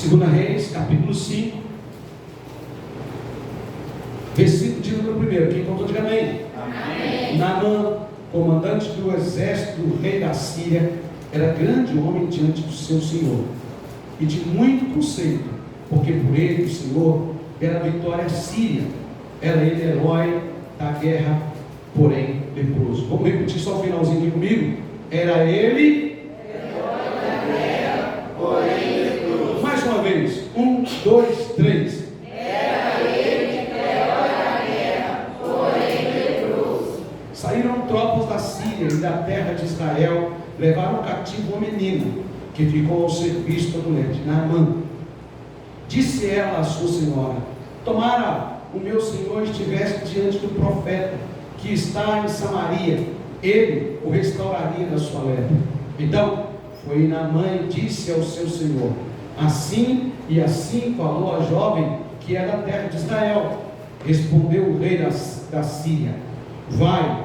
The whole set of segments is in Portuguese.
Segunda Reis, capítulo 5, versículo de número 1. Quem contou, diga amém. Amém. Naamã, comandante do exército do rei da Síria, era grande homem diante do seu senhor, e de muito conceito, porque por ele o Senhor era a vitória síria. Era ele herói da guerra, porém leproso. Vamos repetir só o finalzinho aqui comigo? Era ele herói da guerra, porém leproso. Mais uma vez, 1, 2, 3. Era ele herói da guerra, porém leproso. Saíram tropas da Síria e da terra de Israel, levaram cativo uma menina, que ficou ao serviço da mulher de Naamã. Disse ela à sua senhora: tomara o meu senhor estivesse diante do profeta, que está em Samaria, ele o restauraria da sua lepra. Então foi Naamã e disse ao seu senhor: assim e assim falou a jovem que é da terra de Israel. Respondeu o rei da Síria: vai,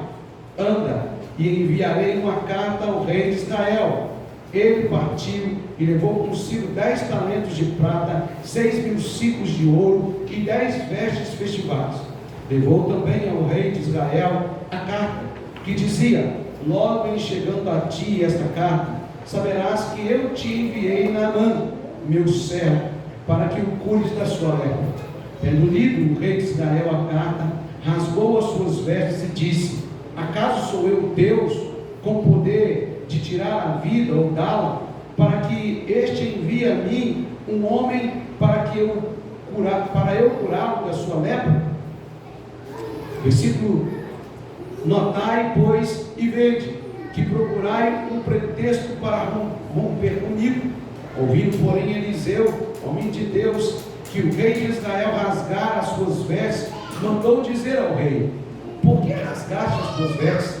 anda, e enviarei uma carta ao rei de Israel. Ele partiu e levou consigo 10 talentos de prata, 6.000 ciclos de ouro e 10 vestes festivais. Levou também ao rei de Israel a carta, que dizia: logo em chegando a ti esta carta, saberás que eu te enviei Naamã, meu servo, para que o cures da sua lepra. Tendo lido o rei de Israel a carta, rasgou as suas vestes e disse: acaso sou eu Deus, com poder de tirar a vida ou dá-la, para que este envie a mim um homem para eu curá-lo da sua lepra? Versículo: notai, pois, e vede, que procurai um pretexto para romper comigo. Ouvindo, porém, Eliseu, homem de Deus, que o rei de Israel rasgara as suas vestes, mandou dizer ao rei: por que rasgaste as tuas vestes?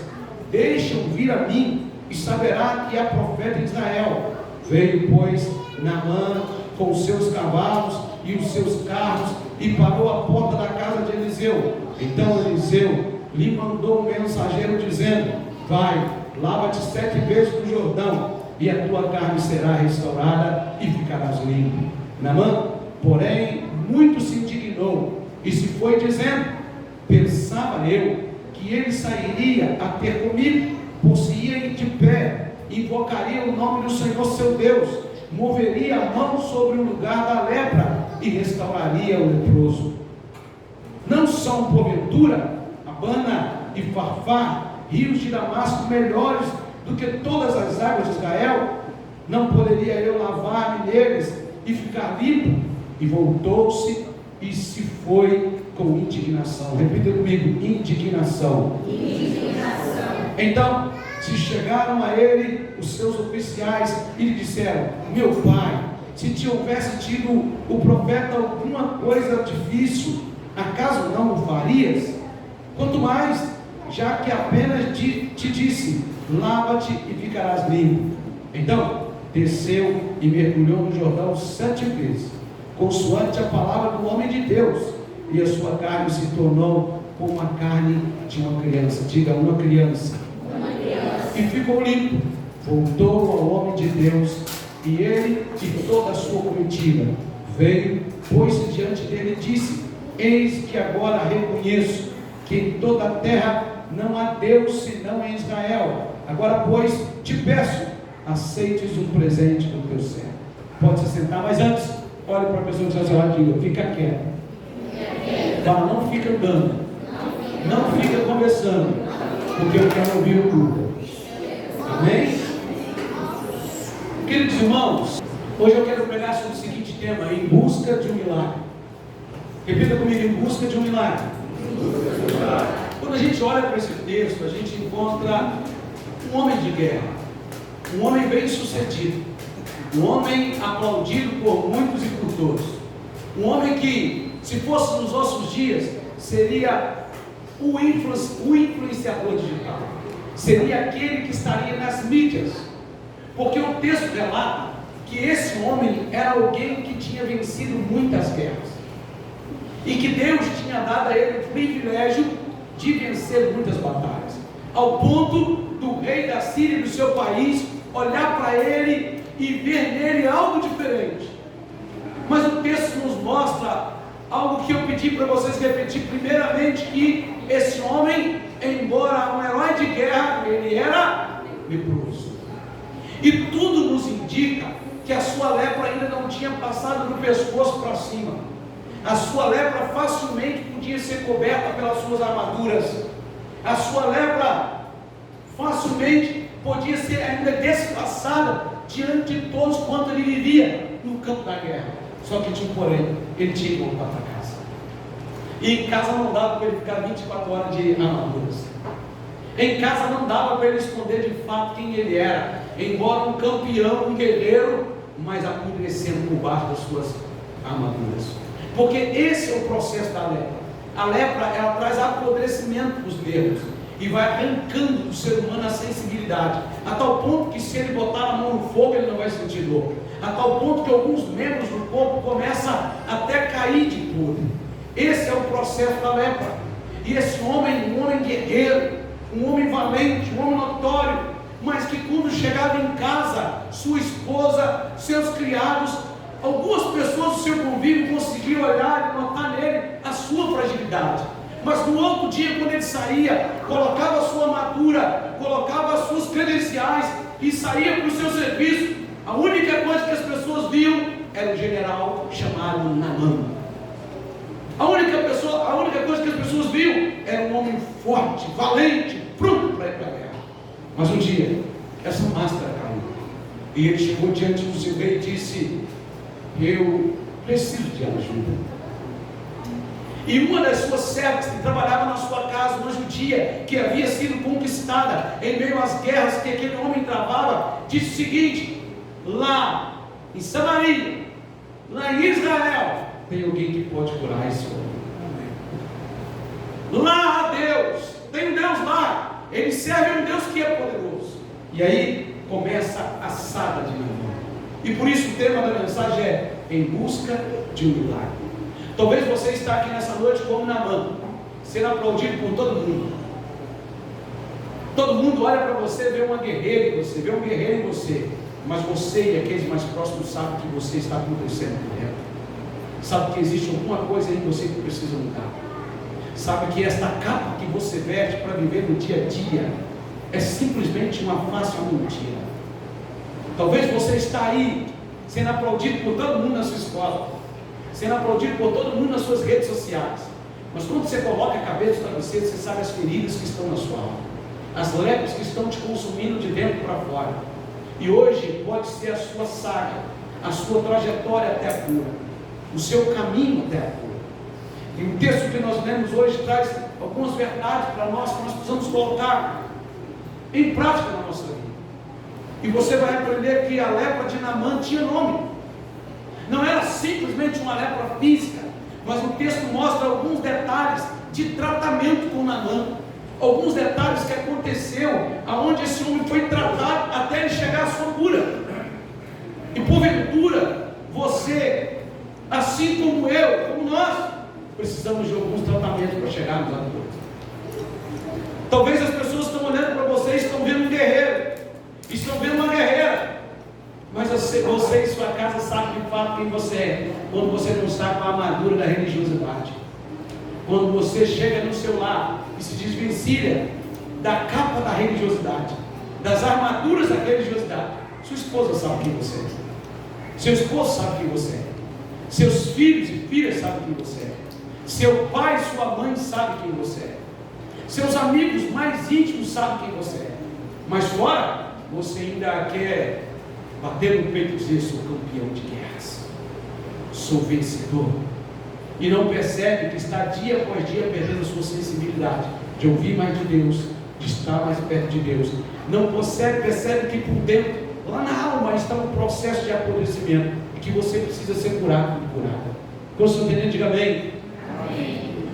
Deixa-o vir a mim, e saberá que há profeta em Israel. Veio, pois, Naamã com os seus cavalos e os seus carros, e parou à porta da casa de Eliseu. Então Eliseu lhe mandou um mensageiro, dizendo: vai, lava-te 7 vezes no Jordão, e a tua carne será restaurada, e ficarás limpo. Naamã, porém, muito se indignou, e se foi dizendo: pensava eu que ele sairia a ter comigo, por-se-ia de pé, invocaria o nome do Senhor seu Deus, moveria a mão sobre o lugar da lepra e restauraria o leproso. Não são porventura Abana e Farfar, rios de Damasco, melhores do que todas as águas de Israel? Não poderia eu lavar-me neles e ficar limpo? E voltou-se e se foi com indignação. Repita comigo: indignação. Indignação. Então se chegaram a ele os seus oficiais e lhe disseram: meu pai, se te houvesse tido o profeta alguma coisa difícil, acaso não o farias? Quanto mais, já que apenas te disse: lava-te e ficarás limpo. Então desceu e mergulhou no Jordão 7 vezes, consoante a palavra do homem de Deus, e a sua carne se tornou como a carne de uma criança. Diga: uma criança. E ficou limpo. Voltou ao homem de Deus, e ele e toda a sua comitiva. Veio, pôs-se diante dele e disse: eis que agora reconheço que em toda a terra não há Deus senão em Israel. Agora, pois, te peço, aceites um presente do teu servo. Pode se sentar, mas antes, olhe para a pessoa que está ao seu lado e diga: fica quieto. Fala: não fica andando, não fica conversando, porque eu quero ouvir o culto. Amém? Queridos irmãos, hoje eu quero pregar sobre o seguinte tema: em busca de um milagre. Repita comigo: em busca de um milagre. Quando a gente olha para esse texto, a gente encontra um homem de guerra, um homem bem sucedido, um homem aplaudido por muitos e por todos, um homem que, se fosse nos nossos dias, seria o influenciador digital, seria aquele que estaria nas mídias, porque o texto relata que esse homem era alguém que tinha vencido muitas guerras, e que Deus tinha dado a ele o privilégio de vencer muitas batalhas, ao ponto do rei da Síria, do seu país, olhar para ele e ver nele algo diferente. mostra algo que eu pedi para vocês repetir. Primeiramente, que esse homem, embora um herói de guerra, ele era leproso. E tudo nos indica que a sua lepra ainda não tinha passado do pescoço para cima. A sua lepra facilmente podia ser coberta pelas suas armaduras. A sua lepra facilmente podia ser ainda disfarçada diante de todos quanto ele vivia no campo da guerra. Só que tinha um porém, ele tinha que voltar para casa. E em casa não dava para ele ficar 24 horas de armaduras. Em casa não dava para ele esconder de fato quem ele era. Embora um campeão, um guerreiro, mas apodrecendo por baixo das suas armaduras. Porque esse é o processo da lepra. A lepra, ela traz apodrecimento dos nervos e vai arrancando do ser humano a sensibilidade, a tal ponto que se ele botar a mão no fogo, ele não vai sentir dor, a tal ponto que alguns membros do corpo começam até a cair de podre. Esse é o processo da lepra. E esse homem, um homem guerreiro, um homem valente, um homem notório, mas que quando chegava em casa, sua esposa, seus criados, algumas pessoas do seu convívio conseguiam olhar e notar nele a sua fragilidade. Mas no outro dia, quando ele saía, colocava a sua armadura, colocava as suas credenciais e saía para o seu serviço, a única coisa que as pessoas viam era um general chamado Naamã. A única coisa que as pessoas viam era um homem forte, valente, pronto para ir para a guerra. Mas um dia, essa máscara caiu. E ele chegou diante do seu rei e disse: eu preciso de ajuda. E uma das suas servas que trabalhava na sua casa, uma judia que havia sido conquistada em meio às guerras que aquele homem travava, disse o seguinte: lá em Samaria, lá em Israel, tem alguém que pode curar esse homem. Lá há Deus, tem um Deus lá, ele serve um Deus que é poderoso. E aí começa a saga de Naamã. E por isso o tema da mensagem é em busca de um milagre. Talvez você está aqui nessa noite como Naamã, sendo aplaudido por todo mundo. Todo mundo olha para você, vê uma guerreira em você, vê um guerreiro em você. Mas você e aqueles mais próximos sabem que você está acontecendo por dentro. Sabe que existe alguma coisa em você que precisa mudar. Sabe que esta capa que você veste para viver no dia a dia é simplesmente uma face de mentira. Talvez você está aí sendo aplaudido por todo mundo na sua escola, sendo aplaudido por todo mundo nas suas redes sociais. Mas quando você coloca a cabeça no travesseiro, você sabe as feridas que estão na sua alma, as lepras que estão te consumindo de dentro para fora. E hoje pode ser a sua saga, a sua trajetória até a cura, o seu caminho até a cura. E o texto que nós lemos hoje traz algumas verdades para nós que nós precisamos colocar em prática na nossa vida. E você vai aprender que a lepra de Naamã tinha nome. Não era simplesmente uma lepra física, mas o texto mostra alguns detalhes de tratamento com Naamã, alguns detalhes que aconteceu, aonde esse homem foi tratado até ele chegar à sua cura. E porventura, você, assim como eu, como nós, precisamos de alguns tratamentos para chegarmos à cura. Talvez as pessoas estão olhando para você e estão vendo um guerreiro, estão vendo uma guerreira, mas você em sua casa sabe de fato quem você é, quando você não está com a armadura da religiosidade, quando você chega no seu lar e se desvencilha da capa da religiosidade, das armaduras da religiosidade. Sua esposa sabe quem você é, seu esposo sabe quem você é, seus filhos e filhas sabem quem você é, seu pai e sua mãe sabem quem você é, seus amigos mais íntimos sabem quem você é, mas fora você ainda quer bater no peito e dizer: sou campeão de guerras, sou vencedor, e não percebe que está dia após dia perdendo a sua sensibilidade de ouvir mais de Deus, de estar mais perto de Deus. Não percebe que por dentro, lá na alma, está um processo de apodrecimento e que você precisa ser curado e curada. Quando você entender, diga amém.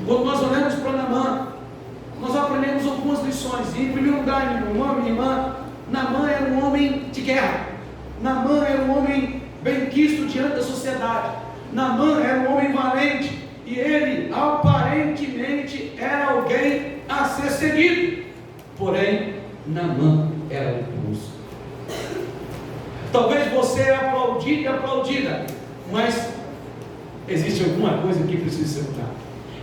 Quando nós olhamos para Naamã, nós aprendemos algumas lições. E em primeiro lugar, meu irmão, minha irmã, Naamã era um homem de guerra. Naamã era um homem benquisto diante da sociedade. Naamã era um homem valente. E ele, aparentemente, era alguém a ser seguido. Porém, Naamã era leproso. Talvez você é aplaudido e aplaudida, mas existe alguma coisa que precisa ser mudada.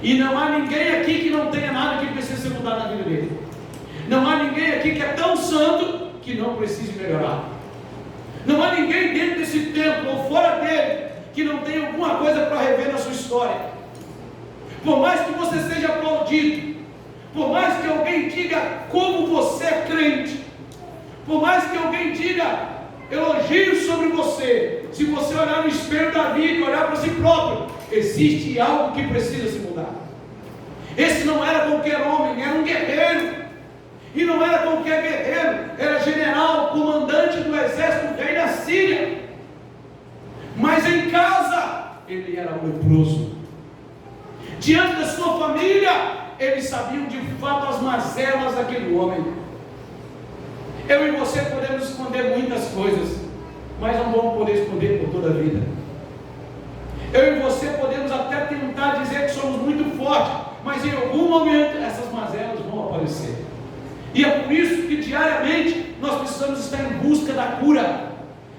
E não há ninguém aqui que não tenha nada que precisa ser mudado na vida dele. Não há ninguém aqui que é tão santo que não precise melhorar. Não há ninguém dentro desse templo ou fora dele que não tenha alguma coisa para rever na sua história. Por mais que você seja aplaudido, por mais que alguém diga como você é crente, por mais que alguém diga elogios sobre você, se você olhar no espelho da vida e olhar para si próprio, existe algo que precisa se mudar. Esse não era qualquer homem, era um guerreiro. E não era qualquer guerreiro, era general, comandante do exército do rei da Síria. Mas em casa, ele era um leproso. Diante da sua família, eles sabiam de fato as mazelas daquele homem. Eu e você podemos esconder muitas coisas, mas não vamos poder esconder por toda a vida. Eu e você podemos até tentar dizer que somos muito fortes, mas em algum momento essas mazelas vão aparecer. E é por isso que diariamente nós precisamos estar em busca da cura.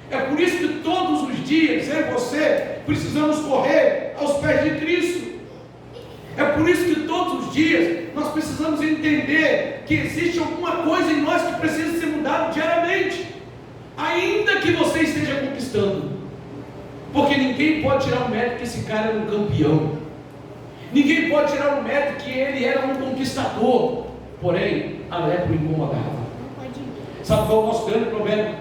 É por isso que todos os dias, eu e você, precisamos correr aos pés de Cristo. É por isso que todos os dias nós precisamos entender que existe alguma coisa em nós que precisa ser mudado diariamente, ainda que você esteja conquistando. Porque ninguém pode tirar o mérito que esse cara era um campeão. Ninguém pode tirar o mérito que ele era um conquistador. Porém, a lepra o incomodava. Sabe qual é o nosso grande problema?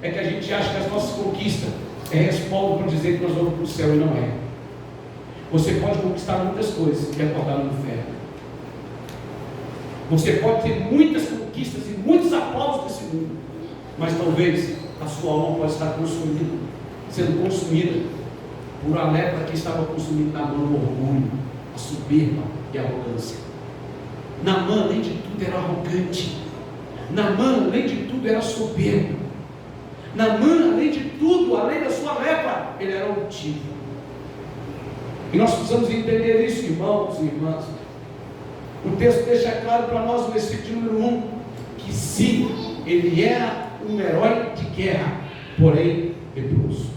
É que a gente acha que as nossas conquistas é respaldo para dizer que nós vamos para o céu, e não é. Você pode conquistar muitas coisas e acordar no inferno. Você pode ter muitas conquistas e muitos aplausos desse mundo, mas talvez a sua alma pode estar sendo consumida por a lepra que estava consumindo na mão o orgulho, a soberba e a arrogância. Naamã, além de tudo, era arrogante. Naamã, além de tudo, era soberbo. Naamã, além de tudo, além da sua lepra, ele era altivo. E nós precisamos entender isso, irmãos e irmãs. O texto deixa claro para nós, no versículo número 1, que sim, ele era um herói de guerra, porém leproso.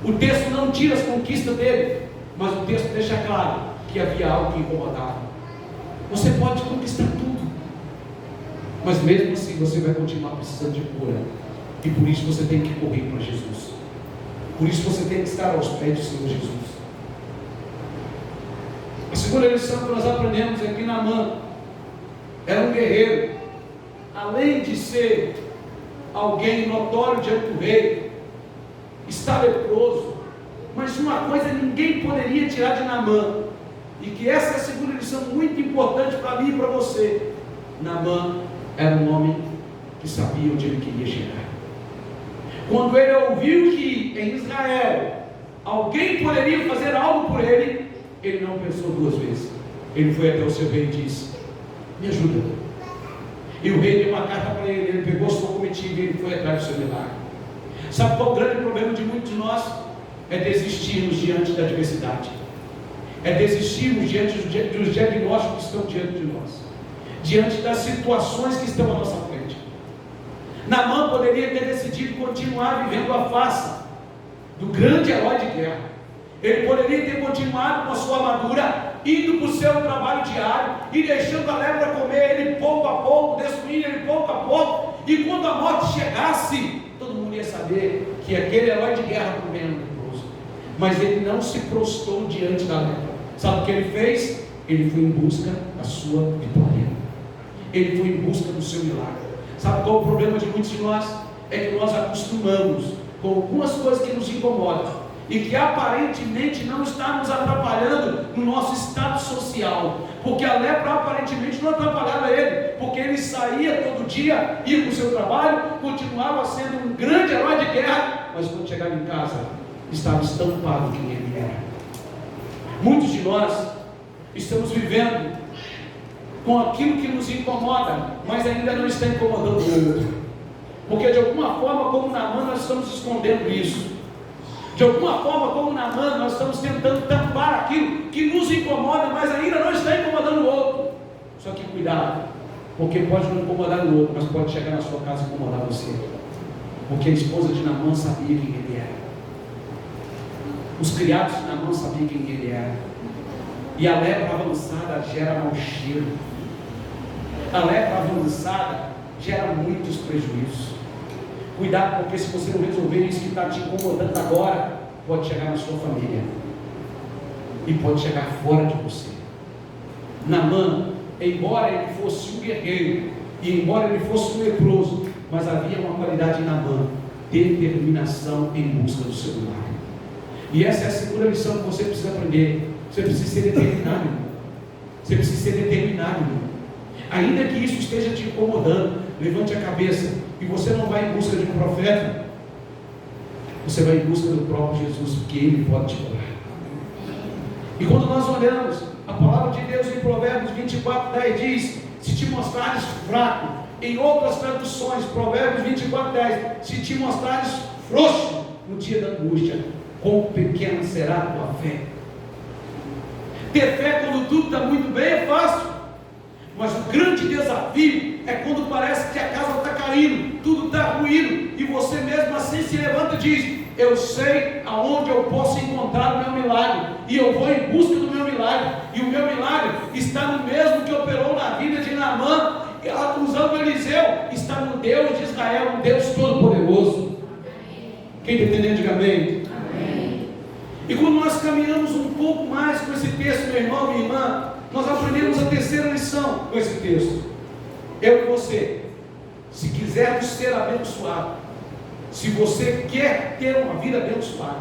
O texto não tira as conquistas dele, mas o texto deixa claro que havia algo que incomodava. Você pode conquistar tudo, mas mesmo assim você vai continuar precisando de cura. E por isso você tem que correr para Jesus. Por isso você tem que estar aos pés do Senhor Jesus. A segunda lição que nós aprendemos é que Naamã era um guerreiro. Além de ser alguém notório diante do rei, está leproso. Mas uma coisa ninguém poderia tirar de Naamã, e que essa é a segunda lição muito importante para mim e para você. Naamã era um homem que sabia onde ele queria chegar. Quando ele ouviu que em Israel alguém poderia fazer algo por ele, ele não pensou duas vezes. Ele foi até o seu rei e disse: me ajuda. E o rei deu uma carta para ele. Ele pegou a sua comitiva e ele foi atrás do seu milagre. Sabe qual é o grande problema de muitos de nós? É desistirmos diante da adversidade. É desistirmos diante dos diagnósticos que estão diante de nós, diante das situações que estão à nossa frente. Naamã poderia ter decidido continuar vivendo a farsa do grande herói de guerra. Ele poderia ter continuado com a sua armadura, indo para o seu trabalho diário e deixando a lepra comer ele pouco a pouco, destruindo ele pouco a pouco, e quando a morte chegasse, todo mundo ia saber que aquele herói de guerra comendo leproso. Mas ele não se prostrou diante da lepra. Sabe o que ele fez? Ele foi em busca da sua vitória. Ele foi em busca do seu milagre. Sabe qual é o problema de muitos de nós? É que nós acostumamos com algumas coisas que nos incomodam e que aparentemente não está nos atrapalhando no nosso status social, porque a lepra aparentemente não atrapalhava ele, porque ele saía todo dia, ia para o seu trabalho, continuava sendo um grande herói de guerra, mas quando chegava em casa, estava estampado quem ele era. Muitos de nós estamos vivendo com aquilo que nos incomoda, mas ainda não está incomodando o outro, porque de alguma forma, como Naamã, nós estamos escondendo isso. De alguma forma, como Naamã, nós estamos tentando tampar aquilo que nos incomoda, mas ainda não está incomodando o outro. Só que cuidado, porque pode não incomodar o outro, mas pode chegar na sua casa e incomodar você, porque a esposa de Naamã sabia quem ele era. Os criados de Naamã sabiam quem ele era. E a lepra avançada gera mau cheiro. A lepra avançada gera muitos prejuízos. Cuidado, porque se você não resolver isso que está te incomodando agora, pode chegar na sua família. E pode chegar fora de você. Naamã, embora ele fosse um guerreiro, e embora ele fosse um leproso, mas havia uma qualidade em Naamã: determinação em busca do seu milagre. E essa é a segunda lição que você precisa aprender. Você precisa ser determinado, irmão. Você precisa ser determinado, irmão. Ainda que isso esteja te incomodando, levante a cabeça. E você não vai em busca de um profeta, você vai em busca do próprio Jesus, porque Ele pode te curar. E quando nós olhamos a palavra de Deus em Provérbios 24:10 diz: se te mostrares fraco, em outras traduções, Provérbios 24:10, se te mostrares frouxo no dia da angústia, quão pequena será a tua fé. Ter fé quando tudo está muito bem é fácil, mas o grande desafio é quando parece que a casa está caindo, tudo está ruindo, e você mesmo assim se levanta e diz: eu sei aonde eu posso encontrar o meu milagre, e eu vou em busca do meu milagre, e o meu milagre está no mesmo que operou na vida de Naamã, usando Eliseu, está no Deus de Israel, um Deus todo-poderoso. Quem está entendendo, diga amém. E quando nós caminhamos um pouco mais com esse texto, meu irmão, minha irmã, nós aprendemos a terceira lição com esse texto. Eu e você, se quisermos ser abençoados, se você quer ter uma vida abençoada,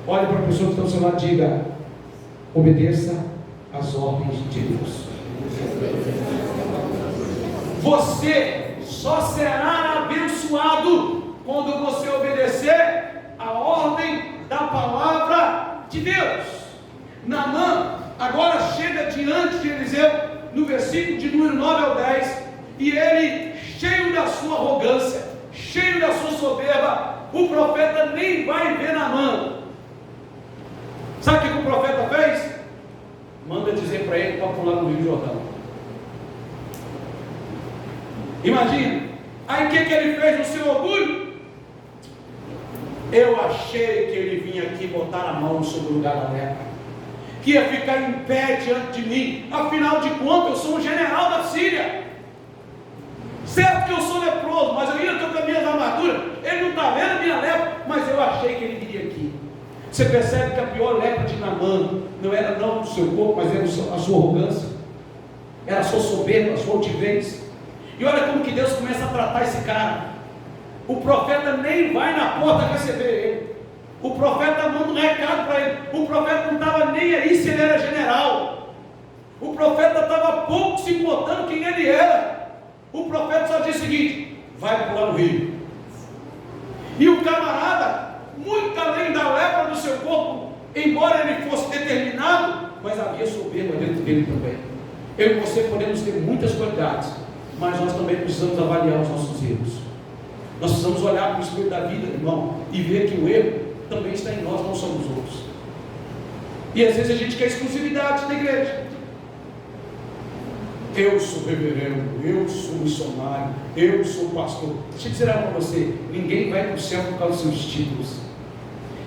olhe para a pessoa que está ao seu lado e diga: obedeça às ordens de Deus. Você só será abençoado quando você obedecer a ordem da palavra de Deus. Naamã agora chega diante de Eliseu, no versículo de número 9 ao 10, e ele, cheio da sua arrogância, cheio da sua soberba, o profeta nem vai ver Naamã. Sabe o que o profeta fez? Manda dizer para ele para pular no Rio Jordão. Imagina. Aí o que ele fez no seu orgulho? Eu achei que ele vinha aqui botar a mão sobre o lugar da lepra, que ia ficar em pé diante de mim. Afinal de contas, eu sou um general da Síria. Certo que eu sou leproso, mas eu ainda estou com as minhas armaduras. Ele não está vendo a minha lepra, mas eu achei que ele viria aqui. Você percebe que a pior lepra de Naamã não era não do seu corpo, mas era a sua arrogância, era a sua soberba, a sua altivez. E olha como que Deus começa a tratar esse cara. O profeta nem vai na porta receber ele. O profeta manda um recado para ele. O profeta não estava nem aí se ele era general. O profeta estava pouco se importando quem ele era. O profeta só disse o seguinte: vai pular no rio. E o camarada, muito além da lepra do seu corpo, embora ele fosse determinado, mas havia soberba dentro dele também. Eu e você podemos ter muitas qualidades, mas nós também precisamos avaliar os nossos erros. Nós precisamos olhar para o espelho da vida, irmão, e ver que o erro também está em nós, não só nos outros. E às vezes a gente quer exclusividade da igreja. Eu sou reverendo, eu sou missionário, eu sou pastor. Deixa eu dizer algo para você: ninguém vai para o céu por causa dos seus títulos.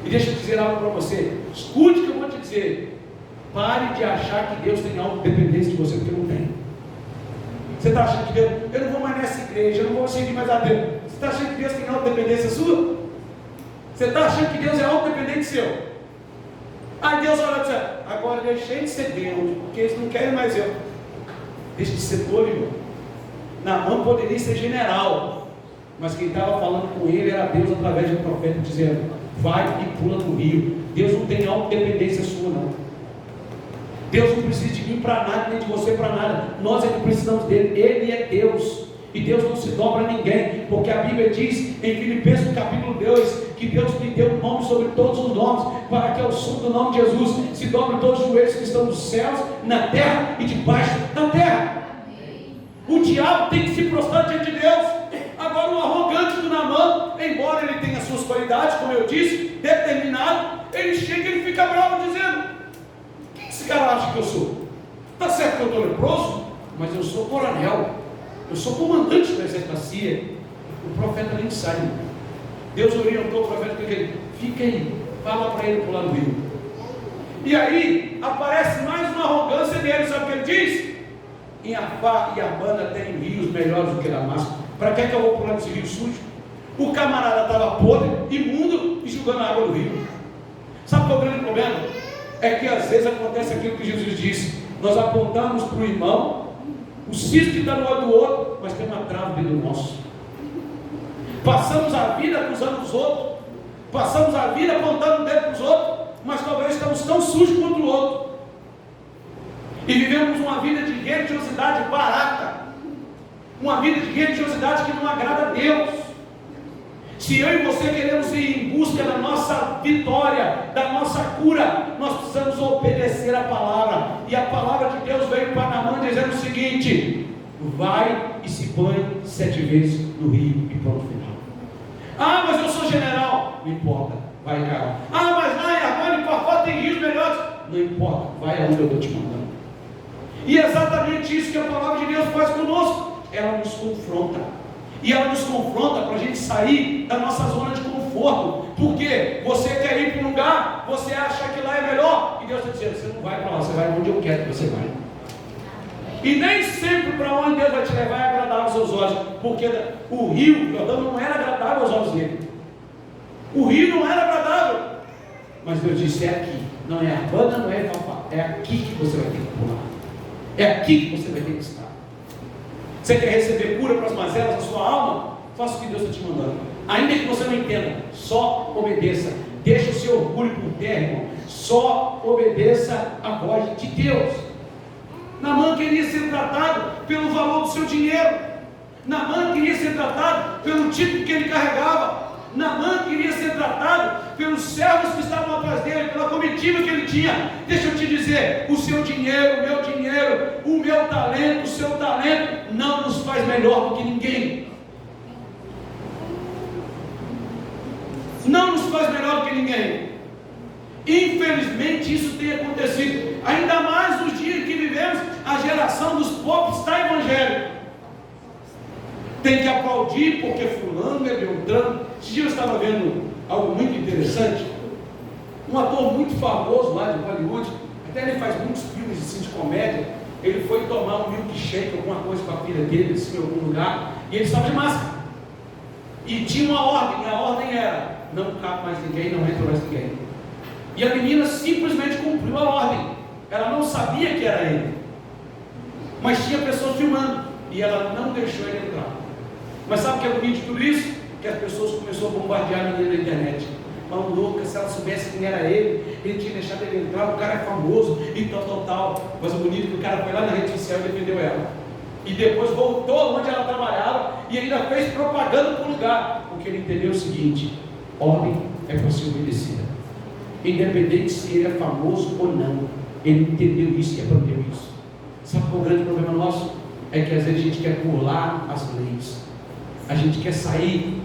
E deixa eu dizer algo para você: escute o que eu vou te dizer. Pare de achar que Deus tem autodependência de você, porque não tem. Você está achando que Deus, eu não vou mais nessa igreja, eu não vou seguir mais a Deus. Você está achando que Deus tem autodependência sua? Você está achando que Deus é autodependente seu? Aí Deus olha e diz: agora deixei de ser Deus, porque eles não querem mais eu. Deixa de ser tolo, irmão. Naamã poderia ser general, mas quem estava falando com ele era Deus através de um profeta, dizendo: vai e pula no rio. Deus não tem autodependência sua, não. Deus não precisa de mim para nada, nem de você para nada. Nós é que precisamos dele. Ele é Deus, e Deus não se dobra a ninguém, porque a Bíblia diz em Filipenses no capítulo 2 que Deus lhe deu um nome sobre todos os nomes, para que ao som do nome de Jesus se dobre todos os joelhos que estão nos céus, na terra e debaixo da terra. O diabo tem que se prostrar diante de Deus. Agora o arrogante do Naamã, embora ele tenha suas qualidades, como eu disse, determinado, ele chega e ele fica bravo dizendo: quem esse cara acha que eu sou? Está certo que eu estou leproso, mas eu sou coronel, eu sou comandante do exército da Síria. O profeta nem sai. Deus orientou o profeta que ele: fica aí, fala para ele pular no rio. E aí aparece mais uma arrogância dele. Sabe o que ele diz? Em Afá e Abana tem rios melhores do que Damasco. Para que eu vou pular desse rio sujo? O camarada estava podre, imundo, e jogando a água do rio. Sabe qual é o grande problema? É que às vezes acontece aquilo que Jesus disse. Nós apontamos para o irmão o cisco que está no olho do outro, mas tem uma trava dentro do nosso. Passamos a vida acusando os outros, passamos a vida apontando o dedo para os outros, mas talvez estamos tão sujos quanto o outro, e vivemos uma vida de religiosidade barata, uma vida de religiosidade que não agrada a Deus. Se eu e você queremos ir em busca da nossa vitória, da nossa cura, nós precisamos obedecer a palavra. E a palavra de Deus veio para Naamã dizendo o seguinte: vai e se banhe 7 vezes no rio e pronto, final. Ah, mas eu sou general. Não importa, vai cá. Ah, mas lá em Armani, Parfá tem rios melhores. Não importa, vai aonde eu estou te mandando. E é exatamente isso que a palavra de Deus faz conosco. Ela nos confronta. E ela nos confronta para a gente sair da nossa zona de conforto. Porque você quer ir para um lugar, você acha que lá é melhor, e Deus está dizendo: você não vai para lá, você vai onde eu quero que você vai. E nem sempre para onde Deus vai te levar é agradável aos seus olhos, porque o rio Jordão não era agradável aos olhos dele. O rio não era agradável, mas Deus disse: é aqui, não é Abana, não é Fafá, é aqui que você vai ter que pular, é aqui que você vai ter que estar. Você quer receber cura para as mazelas da sua alma? Faça o que Deus está te mandando. Ainda que você não entenda, só obedeça. Deixa o seu orgulho por terra, irmão. Só obedeça a voz de Deus. Naamã queria ser tratado pelo valor do seu dinheiro. Naamã queria ser tratado pelo título que ele carregava. Naamã queria ser tratado pelos servos que estavam atrás dele, pela comitiva que ele tinha. Deixa eu te dizer, o seu dinheiro, o meu talento, o seu talento não nos faz melhor do que ninguém. Não nos faz melhor do que ninguém. Infelizmente isso tem acontecido, ainda mais nos dias que vivemos, a geração dos popstar evangélicos. Tem que aplaudir porque fulano é Beltrano. Esse dia eu estava vendo algo muito interessante. Um ator muito famoso lá de Hollywood, até ele faz muitos filmes assim, de comédia. Ele foi tomar um milkshake, alguma coisa com a filha dele, assim, em algum lugar, e ele estava de máscara. E tinha uma ordem, e a ordem era: não cabe mais ninguém, não entra mais ninguém. E a menina simplesmente cumpriu a ordem. Ela não sabia que era ele, mas tinha pessoas filmando, e ela não deixou ele entrar. Mas sabe o que é bonito de tudo isso? Que as pessoas começaram a bombardear a menina na internet. Louca, se ela soubesse quem era ele tinha deixado ele entrar, o cara é famoso e tal. Mas o bonito é que o cara foi lá na rede social e defendeu ela. E depois voltou onde ela trabalhava e ainda fez propaganda para o lugar. Porque ele entendeu o seguinte: ordem é para ser obedecida. Independente se ele é famoso ou não. Ele entendeu isso e aprendeu isso. Sabe qual é o grande problema nosso? É que às vezes a gente quer burlar as leis. A gente quer sair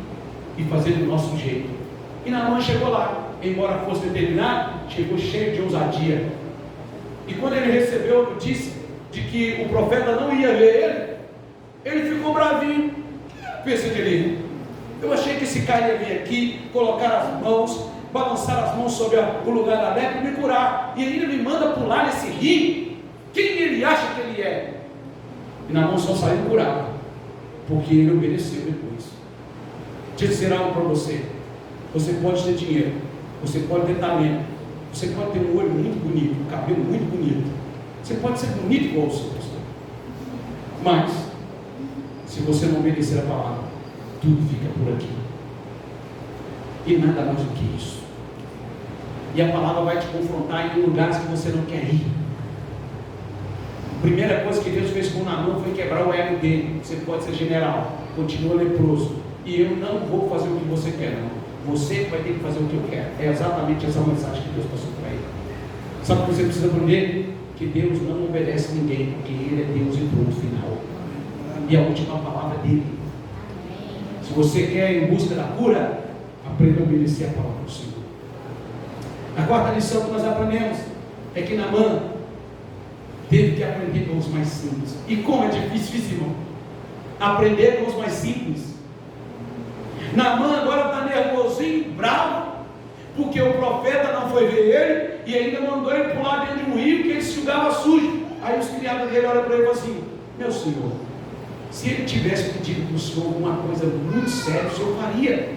e fazer do nosso jeito. E Naamã chegou lá, embora fosse determinado, chegou cheio de ousadia. E quando ele recebeu a notícia de que o profeta não ia ver ele ficou bravinho. Pensa dele: eu achei que esse cara ia vir aqui, colocar as mãos, balançar as mãos sobre o lugar da lepra e me curar. E ele me manda pular nesse rio. Quem ele acha que ele é? E Naamã só saiu curado, porque ele obedeceu depois. Deixa eu dizer algo para você. Você pode ter dinheiro, você pode ter talento, você pode ter um olho muito bonito, um cabelo muito bonito, você pode ser bonito igual o seu pastor, mas se você não obedecer a palavra, tudo fica por aqui, e nada mais do que isso. E a palavra vai te confrontar em lugares que você não quer ir. A primeira coisa que Deus fez com Naamã foi quebrar o ego dele. Você pode ser general, continua leproso, e eu não vou fazer o que você quer, não. Você vai ter que fazer o que eu quero. É exatamente essa mensagem que Deus passou para ele. Sabe o que você precisa aprender? Que Deus não obedece a ninguém, porque Ele é Deus e pronto, final. E a última palavra dele. Se você quer ir em busca da cura, aprenda a obedecer a palavra do Senhor. A quarta lição que nós aprendemos é que Naamã teve que aprender com os mais simples. E como é dificílimo aprender com os mais simples. Naamã agora está nervosinho, bravo, porque o profeta não foi ver ele e ainda mandou ele pular dentro de um rio que ele se julgava sujo. Aí os criados dele olham para ele e falam assim: meu senhor, se ele tivesse pedido para o senhor alguma coisa muito séria, o senhor faria.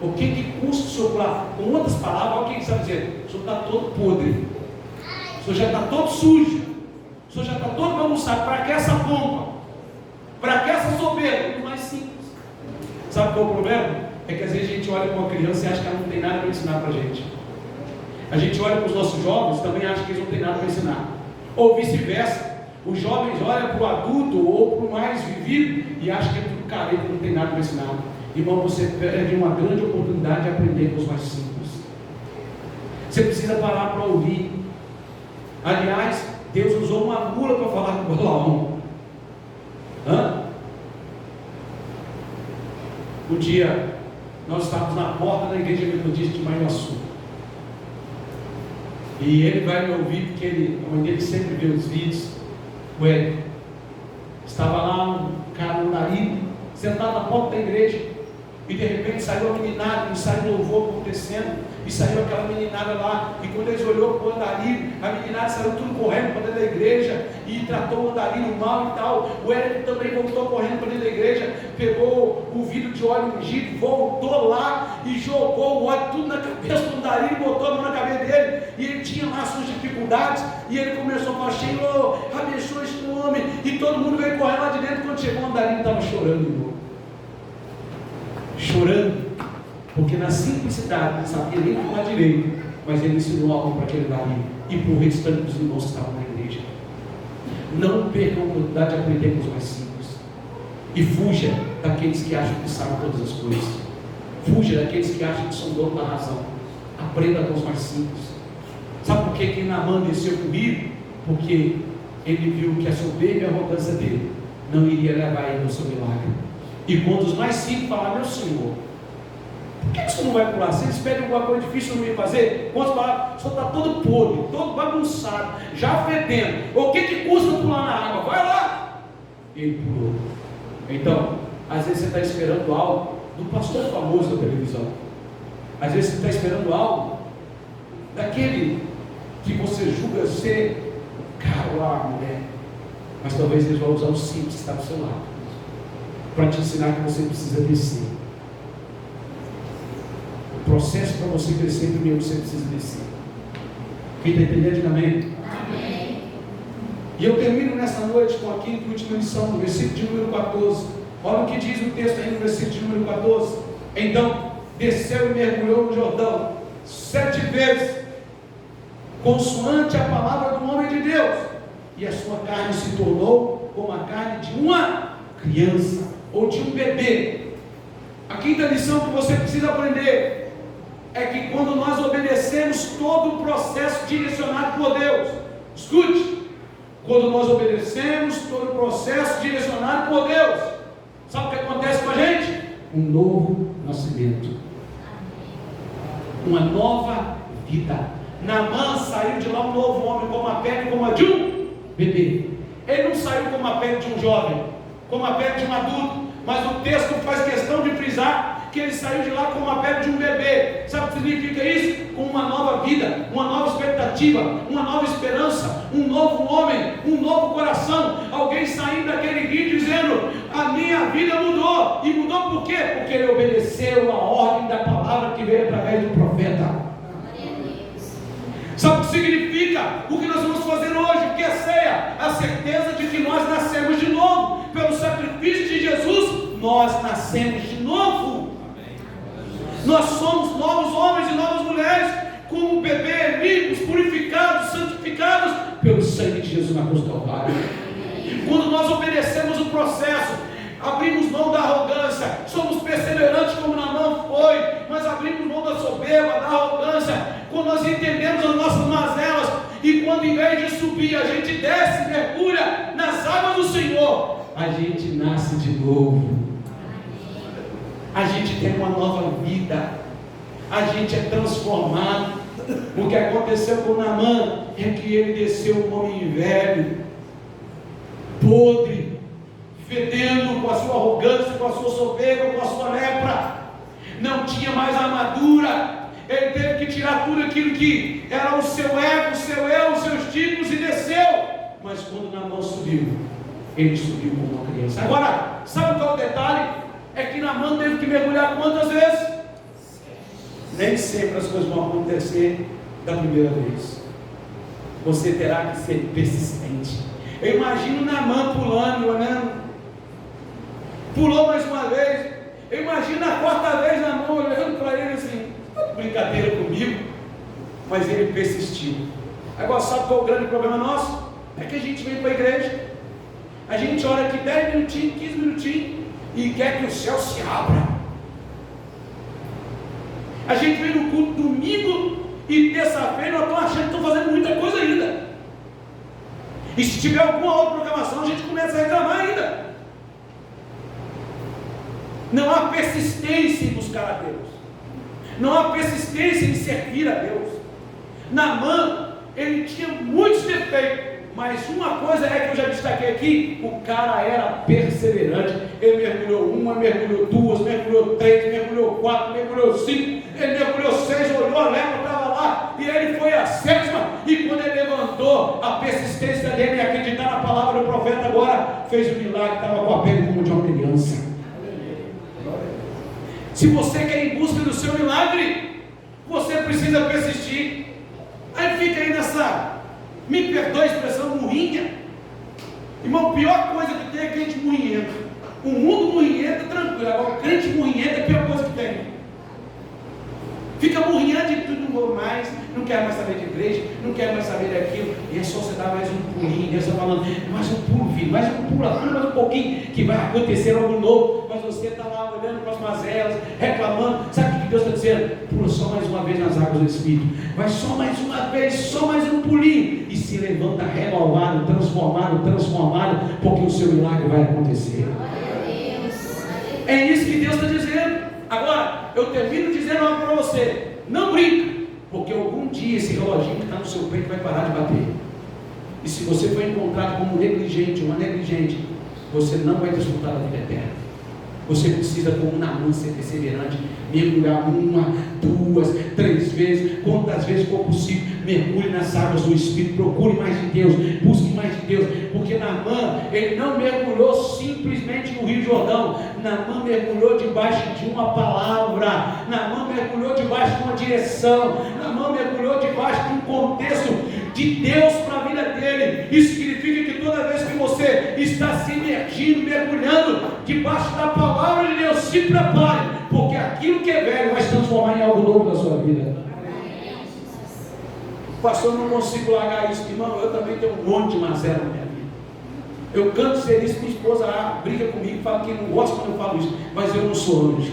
O que custa o senhor pular? Com outras palavras, olha o que ele está dizendo: o senhor está todo podre, o senhor já está todo sujo, o senhor já está todo bagunçado. Para que essa pompa? Para que essa soberba? O mais simples. Sabe qual é o problema? É que às vezes a gente olha para uma criança e acha que ela não tem nada para ensinar para a gente. A gente olha para os nossos jovens e também acha que eles não têm nada para ensinar. Ou vice-versa. Os jovens olham para o adulto ou para o mais vivido e acham que é tudo careta, não tem nada para ensinar. Irmão, você perde uma grande oportunidade de aprender com os mais simples. Você precisa parar para ouvir. Aliás, Deus usou uma mula para falar com Balaão. Um dia, nós estávamos na porta da igreja metodista de Manhuaçu. E ele vai me ouvir, porque a mãe dele sempre vê os vídeos. O Hélio. Estava lá um cara no nariz, sentado na porta da igreja. E de repente saiu a meninada, e saiu o louvor acontecendo, e saiu aquela meninada lá, e quando eles olhou para o andarilho, a meninada saiu tudo correndo para dentro da igreja, e tratou o andarilho mal e tal. O Érico também voltou correndo para dentro da igreja, pegou o vidro de óleo ungido, voltou lá, e jogou o óleo tudo na cabeça do andarilho, botou a mão na cabeça dele, e ele tinha lá suas dificuldades, e ele começou a falar: Senhor, abençoa esse homem, e todo mundo veio correndo lá de dentro. Quando chegou o andarilho, estava chorando de novo. Chorando, porque na simplicidade não sabia nem falar direito, mas ele ensinou algo para aquele dali e para o restante dos irmãos que estavam na igreja. Não percam a oportunidade de aprender com os mais simples, e fuja daqueles que acham que sabem todas as coisas. Fuja daqueles que acham que são donos da razão. Aprenda com os mais simples. Sabe por que Naamã desceu para o rio? Porque ele viu que a soberba e a arrogância dele não iria levar ele ao seu milagre. E quando os mais simples falaram: meu senhor, por que você não vai pular? Se eles pedem alguma coisa difícil, não ia fazer? Quando falaram: o senhor está todo podre, todo bagunçado, já fedendo, o que custa pular na água? Vai lá! Ele pulou. Então, às vezes você está esperando algo do pastor famoso da televisão, às vezes você está esperando algo daquele que você julga ser caro lá, mulher, mas talvez eles vão usar o simples que está do seu lado para te ensinar que você precisa descer. O processo para você crescer, primeiro você precisa descer. Quem está entendendo, diga amém. Amém. E eu termino nessa noite com a quinta e última lição, no versículo de número 14. Olha o que diz o texto aí no versículo de número 14. Então desceu e mergulhou no Jordão 7 vezes, consoante a palavra do homem de Deus, e a sua carne se tornou como a carne de uma criança ou de um bebê. A quinta lição que você precisa aprender é que quando nós obedecemos todo o processo direcionado por Deus, escute, quando nós obedecemos todo o processo direcionado por Deus, sabe o que acontece com a gente? Um novo nascimento, uma nova vida. Naamã saiu de lá um novo homem, como a pele como a de um bebê. Ele não saiu como a pele de um jovem, como a pele de um adulto, mas o texto faz questão de frisar que ele saiu de lá como a pele de um bebê. Sabe o que significa isso? Com uma nova vida, uma nova expectativa, uma nova esperança, um novo homem, um novo coração. Alguém saindo daquele rio dizendo: a minha vida mudou. E mudou por quê? Porque ele obedeceu a ordem da palavra que veio através do profeta. Sabe o que significa? O que nós vamos fazer hoje? O que é ceia? A certeza de que nós nascemos de novo. Pelo sacrifício de Jesus, nós nascemos de novo. Nós somos novos homens e novas mulheres, como bebê, limpos, purificados, santificados pelo sangue de Jesus na cruz do Calvário. Quando nós obedecemos o processo, abrimos mão da arrogância, somos perseverantes como Naamã foi, mas abrimos mão da soberba, da arrogância, quando nós entendemos as nossas mazelas, e quando em vez de subir, a gente desce e mergulha nas águas do Senhor, a gente nasce de novo. A gente tem uma nova vida, a gente é transformado. O que aconteceu com Naamã é que ele desceu um homem velho, podre, fedendo, com a sua arrogância, com a sua soberba, com a sua lepra. Não tinha mais armadura, ele teve que tirar tudo aquilo que era o seu ego, o seu eu, os seus títulos e desceu. Mas quando Naamã subiu, ele subiu como uma criança. Agora, sabe qual é o detalhe? É que Naamã teve que mergulhar quantas vezes? Nem sempre as coisas vão acontecer da primeira vez. Você terá que ser persistente. Eu imagino Naamã pulando, olhando. Pulou mais uma vez. Eu imagino a quarta vez Naamã olhando para ele assim, brincadeira comigo. Mas ele persistiu. Agora, sabe qual é o grande problema nosso? É que a gente vem para a igreja, a gente ora aqui 10 minutinhos, 15 minutinhos e quer que o céu se abra. A gente vem no culto domingo e terça-feira nós estamos achando que estamos fazendo muita coisa ainda. E se tiver alguma outra programação, a gente começa a reclamar ainda. Não há persistência em buscar a Deus. Não há persistência em servir a Deus. Naamã, ele tinha muitos defeitos. Mas uma coisa é que eu já destaquei aqui: o cara era perseverante. Ele mergulhou uma, mergulhou duas, mergulhou três, mergulhou quatro, mergulhou cinco, ele mergulhou seis, olhou a légua, estava lá, e ele foi a sétima. E quando ele levantou, a persistência dele em acreditar na palavra do profeta agora fez um milagre, estava com a pele como de uma criança. Se você quer ir em busca do seu milagre, você precisa persistir. Aí fica aí nessa, me perdoe a expressão, murrinha. Irmão, a pior coisa que tem é crente murrinhento. O mundo murrinhento é tranquilo, agora o crente murrinhento é a pior coisa que tem. Fica murrinhando de tudo, não vou mais, não quero mais saber de igreja, não quero mais saber daquilo. E é só você dar mais um pulinho, Deus está falando, mais um pulo, filho, mais um pulo, mais um pouquinho, que vai acontecer algo novo. Mas você está lá olhando para as mazelas, reclamando. Sabe o que Deus está dizendo? Pula só mais uma vez nas águas do Espírito, vai só mais uma vez, só mais um pulinho, e se levanta renovado, transformado, porque o seu milagre vai acontecer. É isso que Deus está dizendo. Agora, eu termino dizendo algo para você: não brinca, porque algum dia esse reloginho que está no seu peito vai parar de bater. E se você for encontrado como negligente, uma negligente, você não vai desfrutar da vida eterna. Você precisa, como Naamã, ser perseverante, mergulhar uma, duas, três vezes, quantas vezes for possível. Mergulhe nas águas do Espírito, procure mais de Deus, busque mais de Deus, porque Naamã, ele não mergulhou simplesmente no Rio Jordão. Naamã mergulhou debaixo de uma palavra, Naamã mergulhou debaixo de uma direção, Naamã mergulhou debaixo de um contexto de Deus para a vida dele. Isso significa que toda vez que você está se imergindo, mergulhando debaixo da palavra de Deus, se prepare, porque aquilo que é velho vai se transformar em algo novo na sua vida. Pastor, eu não consigo largar isso. Irmão, eu também tenho um monte de mazela na minha vida. Eu canto ser isso, minha esposa briga comigo, fala que não gosta quando eu falo isso, mas eu não sou anjo.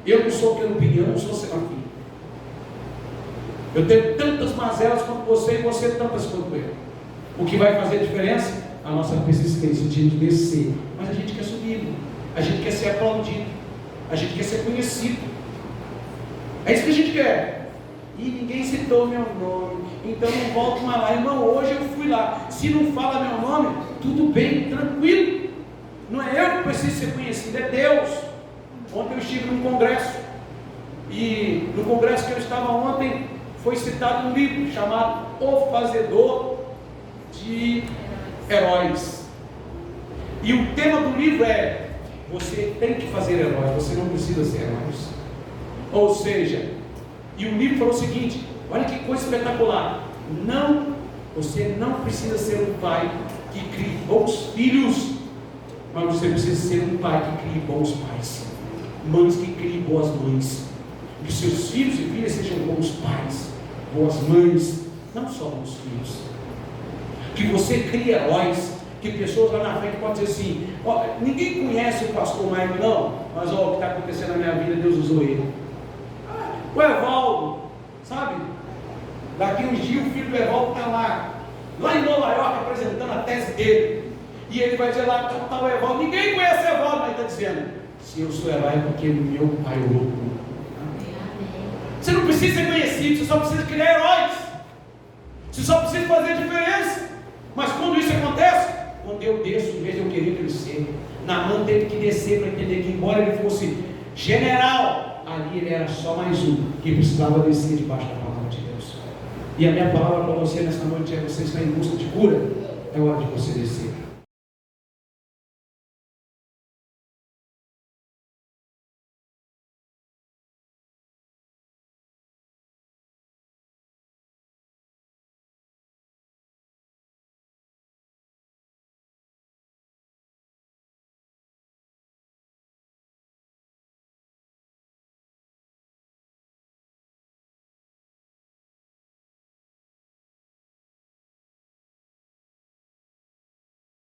Eu não sou querubim, eu não sou serafim. Eu tenho tantas mazelas quanto você, e você tantas quanto eu. O que vai fazer a diferença? A nossa persistência de descer. Mas a gente quer subir, a gente quer ser aplaudido, a gente quer ser conhecido. É isso que a gente quer. E ninguém citou meu nome, então não volto mais lá. Irmão, hoje eu fui lá. Se não fala meu nome, tudo bem, tranquilo. Não é eu que preciso ser conhecido, é Deus. Ontem eu estive num congresso, e no congresso que eu estava ontem, foi citado um livro chamado O Fazedor de Heróis. E o tema do livro é: você tem que fazer heróis, você não precisa ser heróis. Ou seja, e o livro falou o seguinte: olha que coisa espetacular, você não precisa ser um pai que crie bons filhos, mas você precisa ser um pai que crie bons pais, mães que criem boas mães, que seus filhos e filhas sejam bons pais, boas mães, não só bons filhos. Que você crie heróis, que pessoas lá na frente podem dizer assim: ó, ninguém conhece o pastor Maicon, não, mas ó, o que está acontecendo na minha vida, Deus usou ele. O Evaldo, sabe? Daqui uns dias o filho do Evaldo está lá em Nova York, apresentando a tese dele. E ele vai dizer lá: está o Evaldo. Ninguém conhece o Evaldo, mas está dizendo: se eu sou herói é porque meu pai orou por mim. Você não precisa ser conhecido, você só precisa criar heróis. Você só precisa fazer a diferença. Mas quando isso acontece, quando eu desço, em vez de eu querer crescer, Naamã teve que descer para entender que, embora ele fosse general, a Ali ele era só mais um que precisava descer debaixo da palavra de Deus. E a minha palavra para você nesta noite é: você está em busca de cura? É hora de você descer.